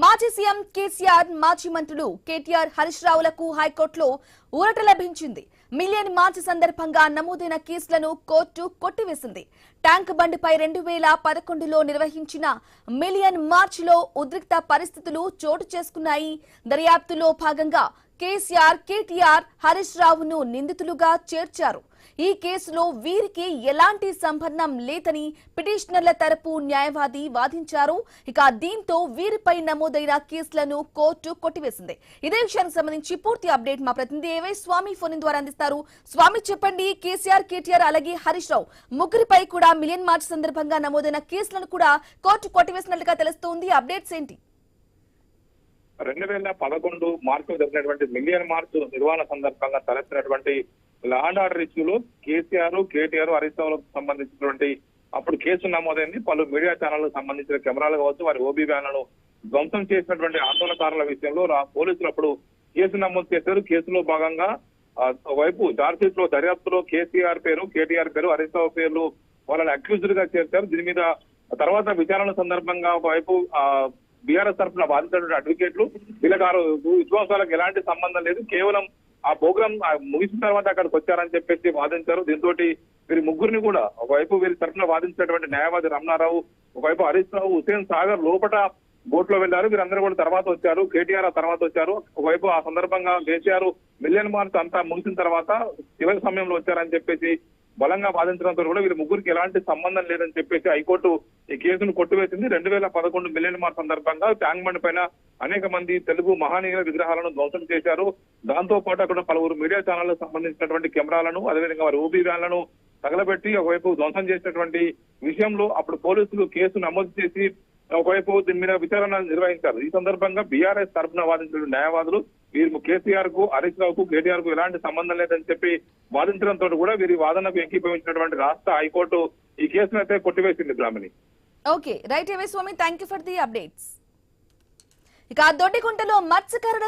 మాజీ సీఎం కేసీఆర్, మాజీ మంత్రులు కేటీఆర్, హరీష్ రావులకు హైకోర్టులో ఊరట లభించింది. మిలియన్ మార్చ్ సందర్భంగా నమోదైన కేసులను కోర్టు కొట్టివేసింది. ట్యాంక్ బండిపై 2011లో నిర్వహించిన మిలియన్ మార్చ్ లో ఉద్రిక్త పరిస్థితులు చోటు చేసుకున్నాయి. దర్యాప్తులో భాగంగా కేసీఆర్, కేటీఆర్, హరీష్ రావును నిందితులుగా చేర్చారు. ఈ కేసులో వీరికి ఎలాంటి సంబంధం లేదని పిటిషనర్ల తరపు న్యాయవాది వాదించారు. ఇక దీంతో వీరిపై నమోదైన కేసులను కోర్టు కొట్టివేసింది. ఇదే విషయానికి సంబంధించి పూర్తి అప్డేట్ మా ప్రతినిధి ఏవై స్వామి ఫోన్ ద్వారా అందిస్తారు. స్వామి, చెప్పండి. కేసీఆర్, కేటీఆర్ అలాగే హరీష్ రావు ముగ్గురిపై కూడా మిలియన్ మార్చ్ సందర్భంగా నమోదైన కేసులను కూడా కోర్టు కొట్టివేసినట్లుగా తెలుస్తోంది. అప్డేట్స్ ఏంటి? 2011 మార్చిలో జరిగినటువంటి మిలియన్ మార్చ్ నిర్వహణ సందర్భంగా తలెత్తినటువంటి లా అండ్ ఆర్డర్ ఇష్యూలో కేటీఆర్, హరీష్ రావులకు సంబంధించినటువంటి అప్పుడు కేసు నమోదైంది. పలు మీడియా ఛానళ్లకు సంబంధించిన కెమెరాలు కావచ్చు, వారి ఓబీ వ్యాన్లను ధ్వంసం చేసినటువంటి ఆందోళనకారుల విషయంలో పోలీసులు అప్పుడు కేసు నమోదు చేశారు. కేసులో భాగంగా ఒకవైపు చార్జ్షీట్ లో దర్యాప్తులో కేటీఆర్ పేరు, హరీష్ రావు పేర్లు వాళ్ళని అక్యూజ్డ్ గా చేర్చారు. దీని మీద తర్వాత విచారణ సందర్భంగా ఒకవైపు బీఆర్ఎస్ తరఫున బాధితున్న అడ్వకేట్లు వీళ్ళకి విశ్వాసాలకు ఎలాంటి సంబంధం లేదు, కేవలం ఆ ప్రోగ్రామ్ ముగిసిన తర్వాత అక్కడికి వచ్చారని చెప్పేసి వాదించారు. దీంతో వీరి ముగ్గురిని కూడా ఒకవైపు వీరి తరఫున వాదించినటువంటి న్యాయవాది రమణారావు, ఒకవైపు హరీష్ రావు, హుసేన్ సాగర్ లోపల బోట్ లో వెళ్లారు. వీరందరూ కూడా తర్వాత వచ్చారు. కేటీఆర్ ఆ తర్వాత వచ్చారు. ఒకవైపు ఆ సందర్భంగా కేసీఆర్ మిలియన్ మార్చ్ అంతా ముగిసిన తర్వాత చివరి సమయంలో వచ్చారని చెప్పేసి బలంగా వాదించడంతో కూడా వీరి ముగ్గురికి ఎలాంటి సంబంధం లేదని చెప్పేసి హైకోర్టు ఈ కేసును కొట్టివేసింది. 2011 మిలియన్ మార్చ్ సందర్భంగా ట్యాంక్ బండ్ పైన అనేక మంది తెలుగు మహానీయుల విగ్రహాలను ధ్వంసం చేశారు. దాంతో పాటు అక్కడ పలువురు మీడియా ఛానళ్లకు సంబంధించినటువంటి కెమెరాలను, అదేవిధంగా వారి ఓబీ వ్యాన్లను తగలబెట్టి ఒకవైపు ధ్వంసం చేసినటువంటి విషయంలో అప్పుడు పోలీసులు కేసు నమోదు చేసి ఒకవైపు దీని మీద విచారణ నిర్వహించారు. ఈ సందర్భంగా బీఆర్ఎస్ తరఫున వాదించిన న్యాయవాదులు వీరు కేసీఆర్ కు, హరీష్ రావుకు, కేటీఆర్ కు ఎలాంటి సంబంధం లేదని చెప్పి వాదించడంతో కూడా వీరి వాదనకు ఏకీభవించినటువంటి రాష్ట్ర హైకోర్టు ఈ కేసును అయితే కొట్టివేసింది. Brahmani. Okay, right A Y Swamy, thank you for the updates. ఇక దొడ్డిగుంటలో మత్స్యకారుల